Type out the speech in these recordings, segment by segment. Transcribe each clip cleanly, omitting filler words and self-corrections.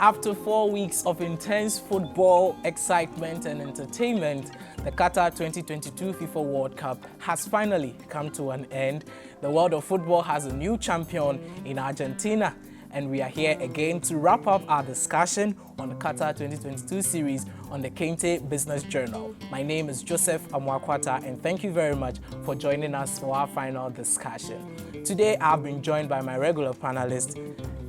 After 4 weeks of intense football excitement and entertainment, the Qatar 2022 FIFA World Cup has finally come to an end. The world of football has a new champion in Argentina, and we are here again to wrap up our discussion on the Qatar 2022 series on the Kente Business Journal. My name is Joseph Amwakwata, and thank you very much for joining us for our final discussion. Today, I've been joined by my regular panelist,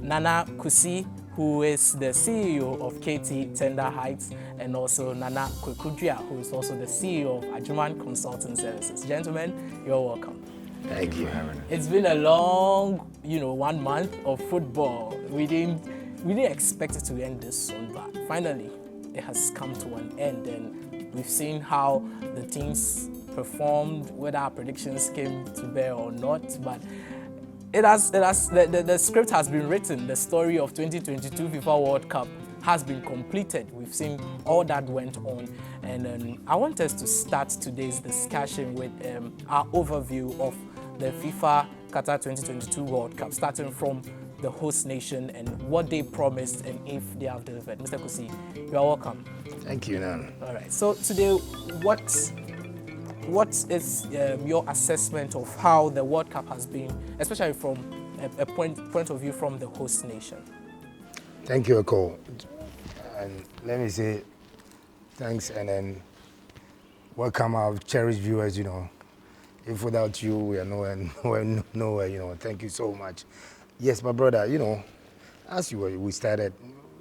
Nana Kusi, who is the CEO of KT Tender Heights, and also Nana Kwekudria, who is also the CEO of Ajuman Consulting Services. Gentlemen, you're welcome. Thank you, Aaron. It's been a long, 1 month of football. We didn't expect it to end this soon, but finally, it has come to an end, and we've seen how the teams performed, whether our predictions came to bear or not, but the script has been written. The story of 2022 FIFA World Cup has been completed. We've seen all that went on, and I want us to start today's discussion with our overview of the FIFA Qatar 2022 World Cup, starting from the host nation and what they promised and if they have delivered. Mr. Kusi, you are welcome. Thank you, Nan. All right. So today, what is your assessment of how the World Cup has been, especially from a point of view from the host nation? Thank you, Eko. And let me say thanks and then welcome our cherished viewers. If without you, we are nowhere. Thank you so much. Yes, my brother, as we started,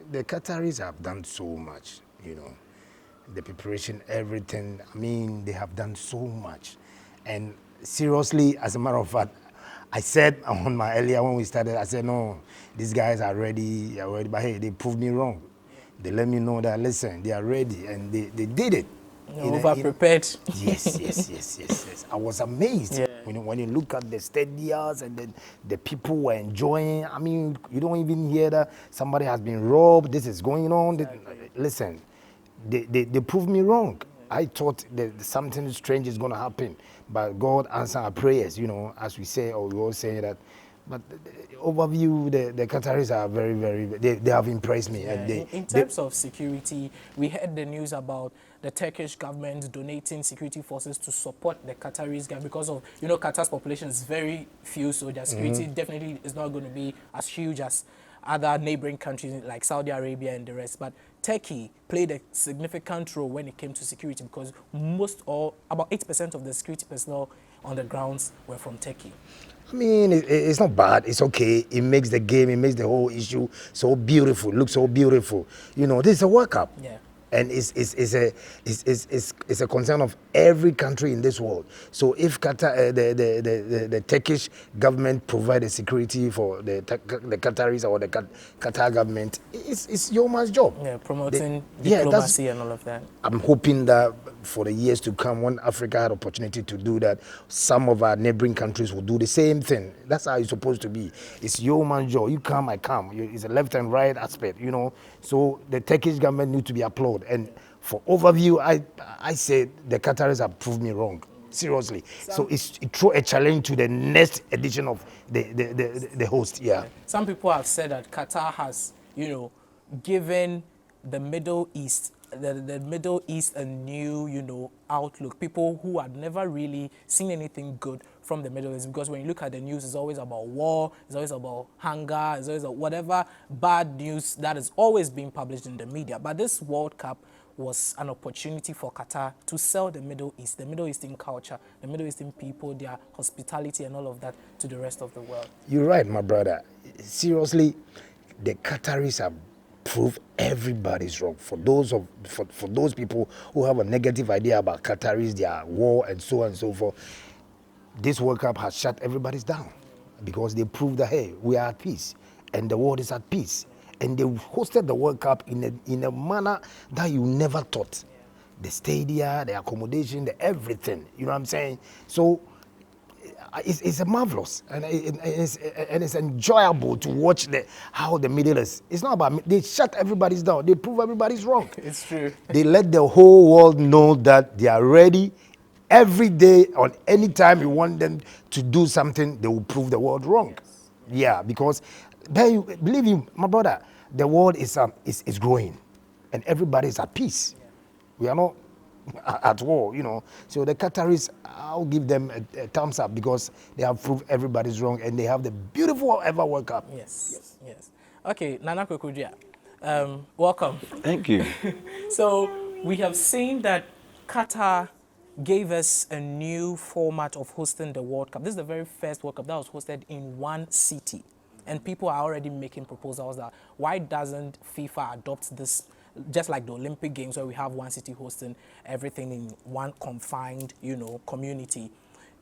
the Qataris have done so much, the preparation, everything. I mean, they have done so much. And seriously, as a matter of fact, I said on my earlier when we started, I said, no, these guys are ready. But hey, they proved me wrong. They let me know that, listen, they are ready, and they did it. Over-prepared. Yes. I was amazed when you look at the stadiums and then the people were enjoying. I mean, you don't even hear that somebody has been robbed, this is going on. Listen, they proved me wrong. I thought that something strange is going to happen, but God answered our prayers, as we say, or we all say that. But the overview, the Qataris are very, very, they have impressed me. Yeah, and in terms of security, we heard the news about the Turkish government donating security forces to support the Qataris government because of, Qatar's population is very few, so their security definitely is not going to be as huge as other neighboring countries like Saudi Arabia and the rest. But Turkey played a significant role when it came to security because about 80% of the security personnel on the grounds were from Turkey. I mean, it's not bad. It's okay. It makes the game, it makes the whole issue so beautiful. It looks so beautiful. This is a World Cup. Yeah. And it's a concern of every country in this world. So if Qatar, the Turkish government provide the security for the Qataris or the Qatar government, it's your man's job. Yeah, promoting diplomacy and all of that. I'm hoping that for the years to come, when Africa had opportunity to do that, some of our neighboring countries will do the same thing. That's how it's supposed to be. It's your man's job. You come, I come. It's a left and right aspect, So the Turkish government need to be applauded. And for overview, I said the Qataris have proved me wrong. Seriously. So it throw a challenge to the next edition of the host. Yeah. Some people have said that Qatar has, given the Middle East, the Middle East a new, outlook. People who had never really seen anything good from the Middle East, because when you look at the news, it's always about war, it's always about hunger, it's always about whatever bad news that is always being published in the media. But this World Cup was an opportunity for Qatar to sell the Middle East, the Middle Eastern culture, the Middle Eastern people, their hospitality and all of that to the rest of the world. You're right, my brother. Seriously, the Qataris have proved everybody's wrong. For those people who have a negative idea about Qataris, their war and so on and so forth, this World Cup has shut everybody's down because they proved that, hey, we are at peace and the world is at peace. And they hosted the World Cup in a manner that you never thought. The stadia, the accommodation, the everything. You know what I'm saying? So it's a marvelous and it's enjoyable to watch how the Middle East. It's not about they shut everybody's down. They prove everybody's wrong. It's true. They let the whole world know that they are ready. Every day, on any time you want them to do something, they will prove the world wrong. Yes. Yeah, because believe me, my brother, the world is growing, and everybody is at peace. Yeah. We are not at war, So the Qataris, I'll give them a thumbs up because they have proved everybody's wrong, and they have the beautiful ever World Cup. Yes. Yes. Okay, Nana Kwekujia, welcome. Thank you. So we have seen that Qatar gave us a new format of hosting the World Cup. This is the very first World Cup that was hosted in one city. And people are already making proposals that why doesn't FIFA adopt this, just like the Olympic Games where we have one city hosting everything in one confined, community.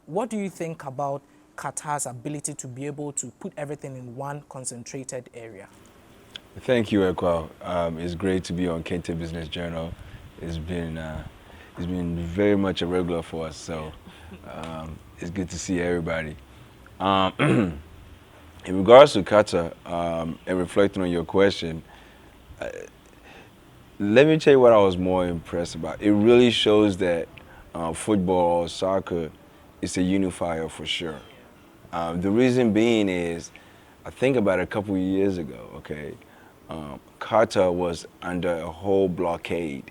What do you think about Qatar's ability to be able to put everything in one concentrated area? Thank you, Ekwa. It's great to be on Kente Business Journal. It's been very much a regular for us, so it's good to see everybody. In regards to Qatar, and reflecting on your question, let me tell you what I was more impressed about. It really shows that football, soccer, is a unifier for sure. The reason being is, I think about a couple of years ago, okay, Qatar was under a whole blockade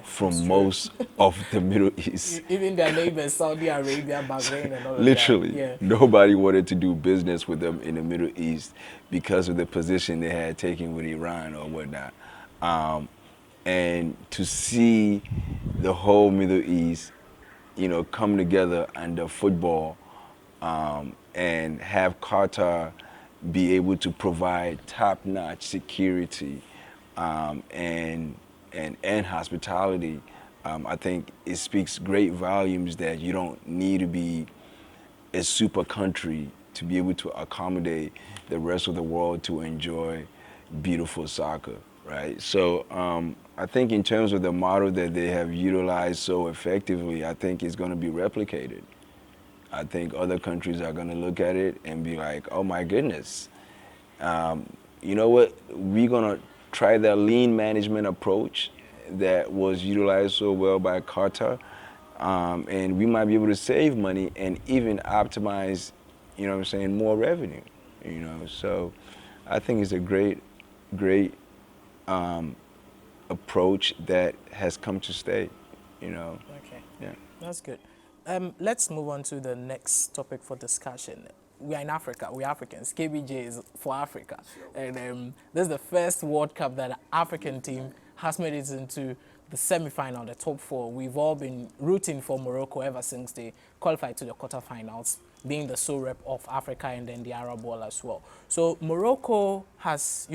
from most of the Middle East. Even their neighbors, Saudi Arabia, Bahrain, and all of Literally, that. nobody wanted to do business with them in the Middle East because of the position they had taken with Iran or whatnot. And to see the whole Middle East, come together under football, and have Qatar be able to provide top-notch security and hospitality, I think it speaks great volumes that you don't need to be a super country to be able to accommodate the rest of the world to enjoy beautiful soccer, right? So I think in terms of the model that they have utilized so effectively, I think it's going to be replicated. I think other countries are going to look at it and be like, oh my goodness, you know what? We're going to try that lean management approach that was utilized so well by Qatar, and we might be able to save money and even optimize, more revenue, So I think it's a great approach that has come to stay, Okay. Yeah. That's good. Let's move on to the next topic for discussion. We are in Africa. We're Africans. KBJ is for Africa. And this is the first World Cup that an African team has made it into the semi-final, the top four. We've all been rooting for Morocco ever since they qualified to the quarterfinals, being the sole rep of Africa and then the Arab world as well. So Morocco has,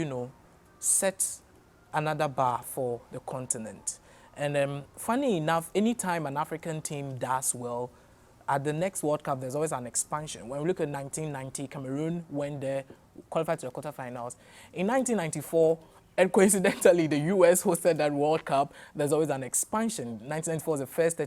set another bar for the continent. And funny enough, anytime an African team does well, at the next World Cup, there's always an expansion. When we look at 1990, Cameroon went there, qualified to the quarterfinals. In 1994, and coincidentally, the US hosted that World Cup. There's always an expansion. 1994 was the first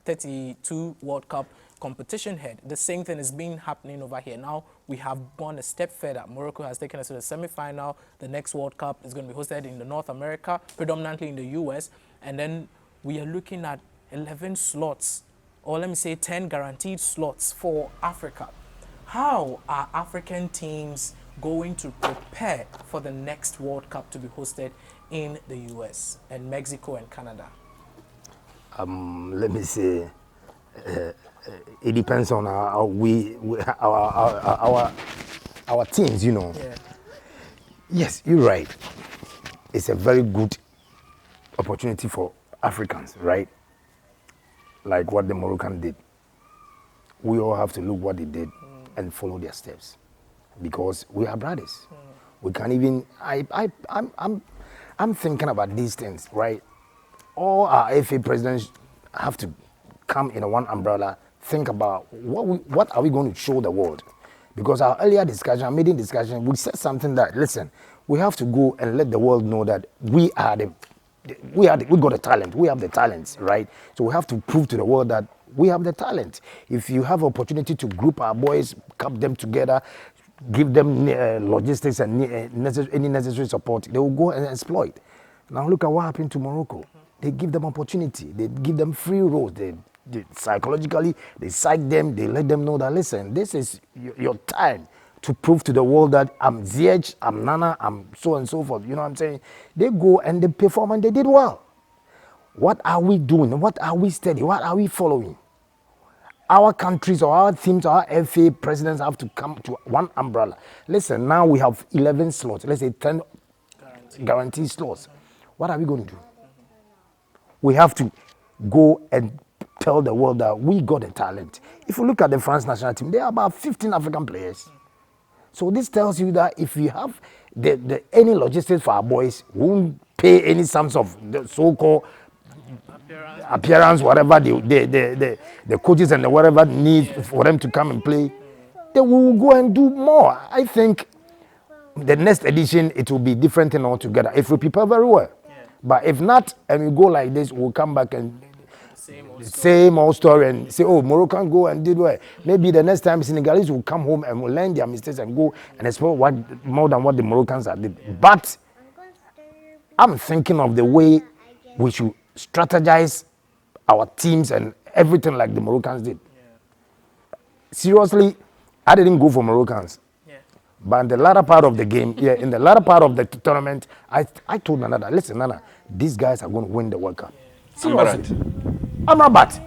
32 World Cup competition head. The same thing is being happening over here. Now we have gone a step further. Morocco has taken us to the semi-final. The next World Cup is going to be hosted in the North America, predominantly in the US. And then we are looking at 11 slots, or let me say 10 guaranteed slots for Africa. How are African teams going to prepare for the next World Cup to be hosted in the US and Mexico and Canada? Let me say, it depends on our teams, Yeah. Yes, you're right. It's a very good opportunity for Africans, right? Like what the Moroccan did. We all have to look what they did and follow their steps, because we are brothers. We can't even. I'm thinking about these things, right? All our FA presidents have to come in one umbrella. Think about what are we going to show the world? Because our earlier discussion, our meeting discussion, we said something that, listen, we have to go and let the world know that we got the talent. We have the talents, right? So we have to prove to the world that we have the talent. If you have opportunity to group our boys, cup them together, give them logistics and any necessary support, they will go and exploit. Now look at what happened to Morocco. They give them opportunity. They give them free roads. They psychologically, they psych them. They let them know that, listen, this is your time to prove to the world that I'm Ziyech, I'm Nana, I'm so and so forth. You know what I'm saying? They go and they perform and they did well. What are we doing? What are we studying? What are we following? Our countries or our teams or our FA presidents have to come to one umbrella. Listen, now we have 11 slots. Let's say 10 guaranteed slots. What are we going to do? We have to go and tell the world that we got a talent. If you look at the France national team, there are about 15 African players. So this tells you that if we have any logistics for our boys, we won't pay any sums of the so-called appearance, whatever the coaches and the whatever need for them to come and play, then we will go and do more. I think the next edition, it will be different thing altogether if we prepare very well. But if not, and we go like this, we'll come back and same old story and say, oh, Moroccan go and did well. Maybe the next time Senegalese will come home and will learn their mistakes and go and explore what more than what the Moroccans are did. But I'm thinking of the way we should strategize our teams and everything like the Moroccans did. Seriously, I didn't go for Moroccans. But in the latter part of the game, in the latter part of the tournament, I told Nana that, listen, Nana, these guys are going to win the World Cup. Seriously. Amrabat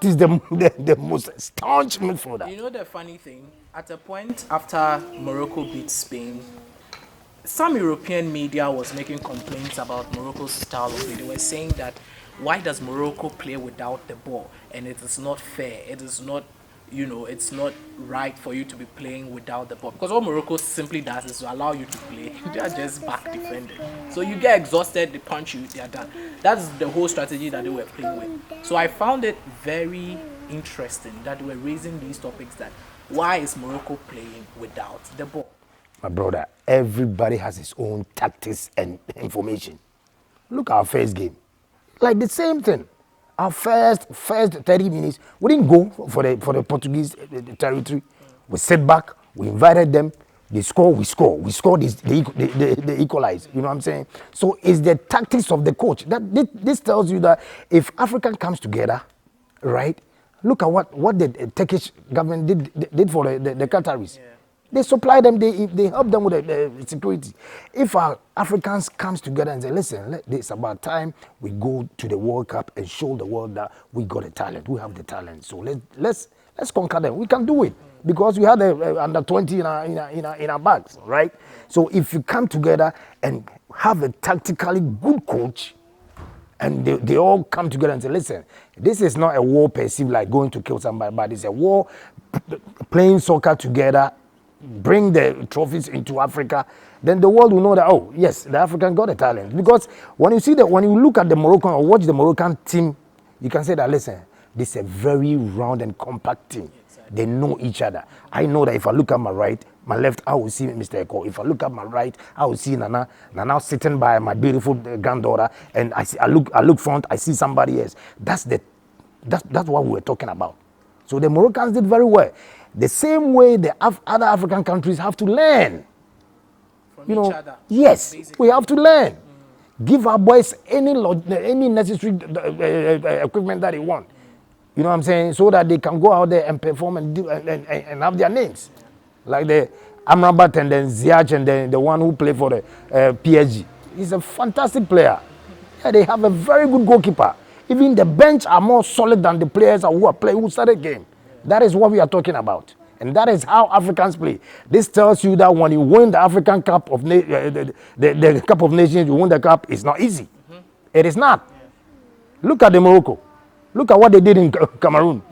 is the most staunch midfielder. You know the funny thing? At a point after Morocco beat Spain, some European media was making complaints about Morocco's style of play. They were saying that why does Morocco play without the ball? And it is not fair. It is not, it's not right for you to be playing without the ball. Because what Morocco simply does is to allow you to play. They are just back defending. So you get exhausted, they punch you, they are done. That's the whole strategy that they were playing with. So I found it very interesting that they were raising these topics that why is Morocco playing without the ball? My brother, everybody has his own tactics and information. Look at our first game. Like the same thing. Our first 30 minutes, we didn't go for the Portuguese territory. We sat back, we invited them, they score, we score. We score, they equalize. You know what I'm saying? So it's the tactics of the coach. This tells you that if Africa comes together, right, look at what the Turkish government did for the Qataris. They supply them, they help them with the security. If our Africans comes together and say, listen, it's about time we go to the World Cup and show the world that we got a talent, we have the talent. So let's conquer them. We can do it because we have the under 20 in our bags, right? So if you come together and have a tactically good coach, and they all come together and say, listen, this is not a war perceived like going to kill somebody, but it's a war playing soccer together, bring the trophies into Africa, then the world will know that, oh, yes, the African got a talent. Because when you look at the Moroccan or watch the Moroccan team, you can say that, listen, this is a very round and compact team. They know each other. I know that if I look at my right, my left, I will see Mr. Eko. If I look at my right, I will see Nana sitting by my beautiful granddaughter, and I look front, I see somebody else. That's what we were talking about. So the Moroccans did very well. The same way the other African countries have to learn. From each other. Yes, basically. we have to learn. Give our boys any necessary equipment that they want. You know what I'm saying? So that they can go out there and perform and have their names. Like the Amrabat and then Ziyech and then the one who played for the PSG. He's a fantastic player. Yeah, they have a very good goalkeeper. Even the bench are more solid than the players who started game. That is what we are talking about. And that is how Africans play. This tells you that when you win the African Cup of the Cup of Nations, you win the cup, it's not easy. It is not. Look at the Morocco. Look at what they did in Cameroon.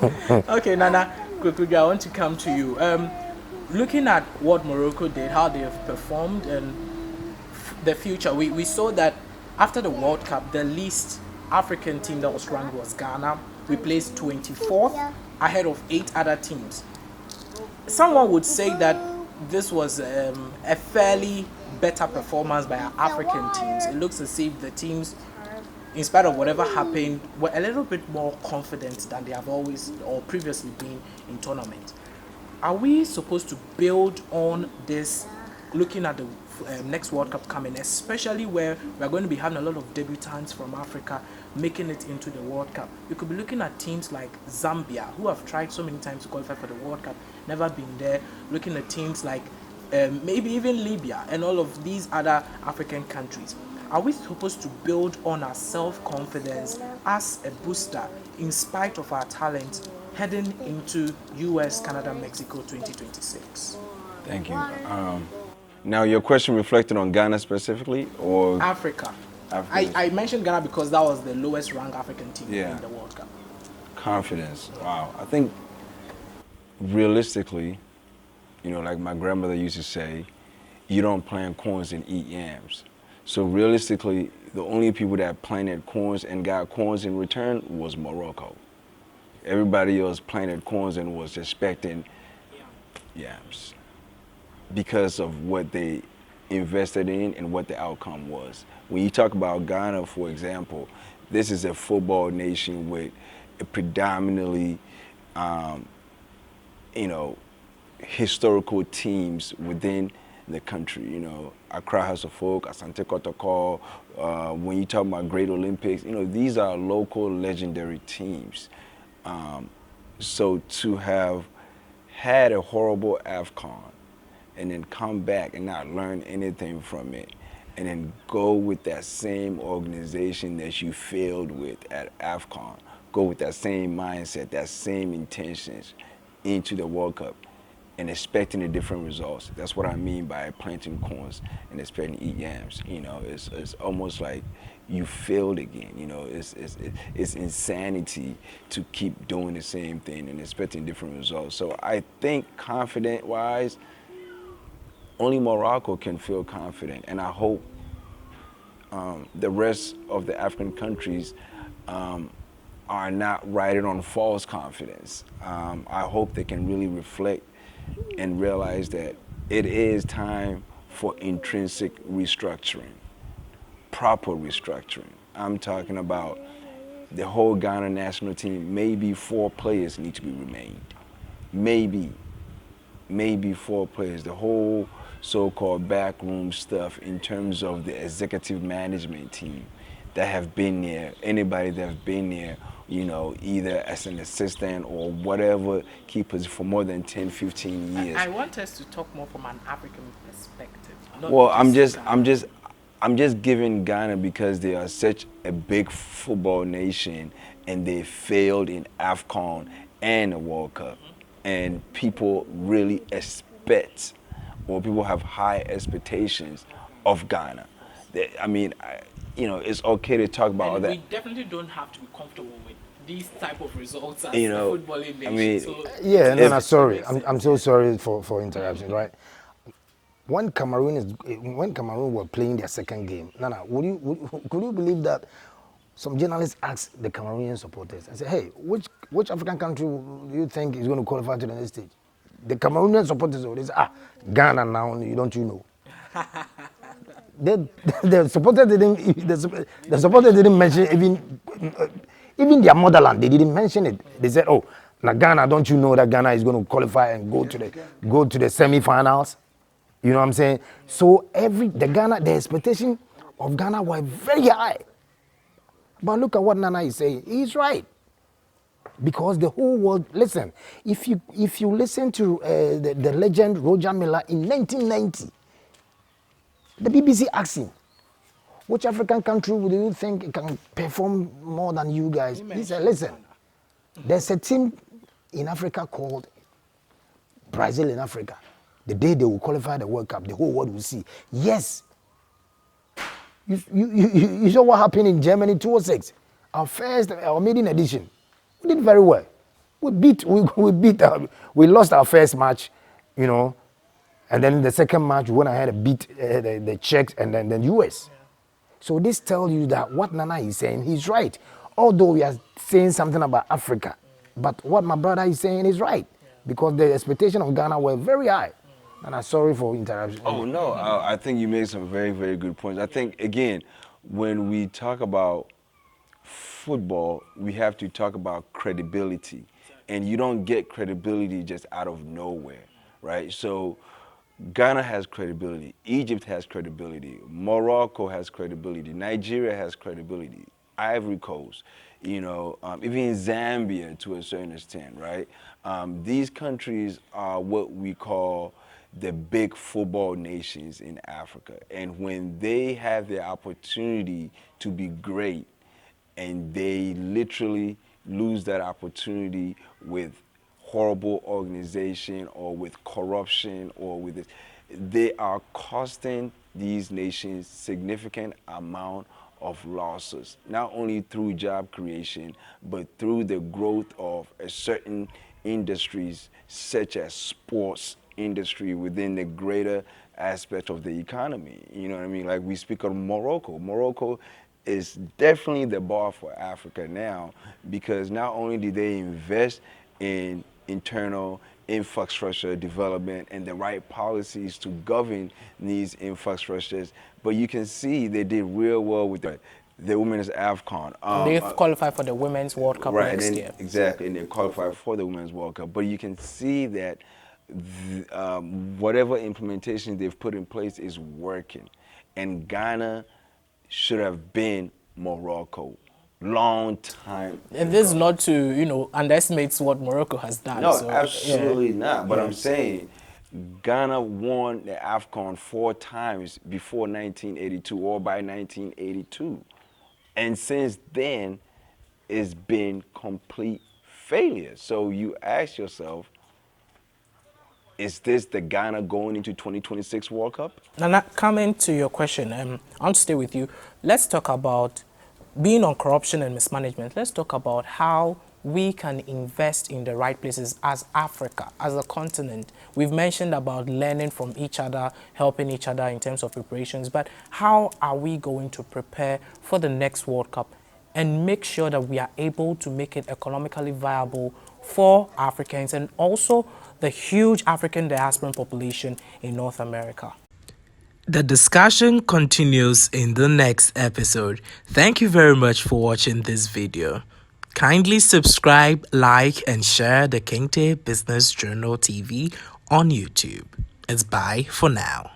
Okay, Nana, quickly, I want to come to you. Looking at what Morocco did, how they have performed, and the future, we saw that after the World Cup, the least African team that was ranked was Ghana. We placed 24th ahead of 8 other teams. Someone would say that this was a fairly better performance by our African teams. It looks as if the teams, in spite of whatever happened, were a little bit more confident than they have always or previously been in tournaments. Are we supposed to build on this looking at the next World Cup coming, especially where we're going to be having a lot of debutants from Africa making it into the World Cup. We could be looking at teams like Zambia, who have tried so many times to qualify for the World Cup, never been there. Looking at teams like maybe even Libya and all of these other African countries. Are we supposed to build on our self-confidence as a booster in spite of our talent heading into US, Canada, Mexico 2026? Thank you. Now, your question reflected on Ghana specifically, or Africa. Africa? I mentioned Ghana because that was the lowest ranked African team Yeah. in the World Cup. Confidence. Wow. I think realistically, you know, like my grandmother used to say, you don't plant corns and eat yams. So realistically, the only people that planted corns and got corns in return was Morocco. Everybody else planted corns and was expecting yams because of what they invested in and what the outcome was. When you talk about Ghana, for example, this is a football nation with a predominantly, you know, historical teams within the country. You know, Accra House of Folk, Asante Kotoko. When you talk about Great Olympics, you know, these are local legendary teams. So to have had a horrible AFCON and then come back and not learn anything from it, and then go with that same organization that you failed with at AFCON, go with that same mindset, that same intentions into the World Cup and expecting the different results. That's what I mean by planting corns and expecting to eat yams. You know, it's almost like you failed again. You know, it's insanity to keep doing the same thing and expecting different results. So I think confident-wise, only Morocco can feel confident, and I hope the rest of the African countries are not riding on false confidence. I hope they can really reflect and realize that it is time for intrinsic restructuring, proper restructuring. I'm talking about the whole Ghana national team. Maybe 4 players need to be remained. Maybe 4 players. The whole so-called backroom stuff in terms of the executive management team that have been there, anybody that have been there, you know, either as an assistant or whatever, keepers for more than 10, 15 years. I want us to talk more from an African perspective. Well, I'm just giving Ghana because they are such a big football nation and they failed in AFCON and the World Cup. And people really expect, or people have high expectations of Ghana. You know, it's okay to talk about all that. We definitely don't have to be comfortable with these type of results as You know, a footballing nation. I mean, So Yeah, no, sorry. I'm so sorry for interrupting, right? When Cameroon were playing their second game, Nana, could you believe that some journalists asked the Cameroonian supporters and said, hey, which African country do you think is going to qualify to the next stage? The Cameroonian supporters would say, Ghana now, don't you know? The supporters didn't mention even their motherland. They didn't mention it. They said, "Oh, now Ghana, don't you know that Ghana is going to qualify and go to the semi-finals?" You know what I'm saying? So the expectation of Ghana were very high. But look at what Nana is saying. He's right. Because the whole world, listen, if you listen to the legend Roger Miller in 1990, the BBC asked him, which African country would you think can perform more than you guys? He said, listen, there's a team in Africa called Brazil in Africa. The day they will qualify the World Cup, the whole world will see. Yes. You saw what happened in Germany 2006. Our maiden edition. We did very well. We lost our first match, you know, and then the second match we went ahead and beat the Czechs and then the US. Yeah. So this tells you that what Nana is saying, he's right. Although we are saying something about Africa, but what my brother is saying is right, because the expectation of Ghana were very high. And I'm sorry for interruption. Oh, no, I think you made some very, very good points. I think, again, when we talk about football, we have to talk about credibility. And you don't get credibility just out of nowhere, right? So Ghana has credibility. Egypt has credibility. Morocco has credibility. Nigeria has credibility. Ivory Coast, even Zambia to a certain extent, right? These countries are what we call the big football nations in Africa. And when they have the opportunity to be great and they literally lose that opportunity with horrible organization or with corruption or with this, they are costing these nations significant amount of losses, not only through job creation, but through the growth of a certain industries such as sports industry within the greater aspect of the economy. You know what I mean? Like we speak of Morocco. Morocco is definitely the bar for Africa now because not only do they invest in internal infrastructure development and the right policies to govern these infrastructures, but you can see they did real well with the women's AFCON. They've qualified for the Women's World Cup Right, next and year. exactly, and they qualified for the Women's World Cup. But you can see that whatever implementation they've put in place is working, and Ghana should have been Morocco long time. And this is not to, underestimate what Morocco has done. No, so, absolutely not. But Yeah. I'm saying Ghana won the AFCON 4 times before 1982 or by 1982. And since then, it's been complete failure. So you ask yourself, is this the Ghana going into 2026 World Cup? Now, coming to your question, I want to stay with you. Let's talk about being on corruption and mismanagement. Let's talk about how we can invest in the right places as Africa, as a continent. We've mentioned about learning from each other, helping each other in terms of preparations, but how are we going to prepare for the next World Cup and make sure that we are able to make it economically viable for Africans and also the huge African diaspora population in North America? The discussion continues in the next episode. Thank you very much for watching this video. Kindly subscribe, like, and share the Kente Business Journal TV on YouTube. It's bye for now.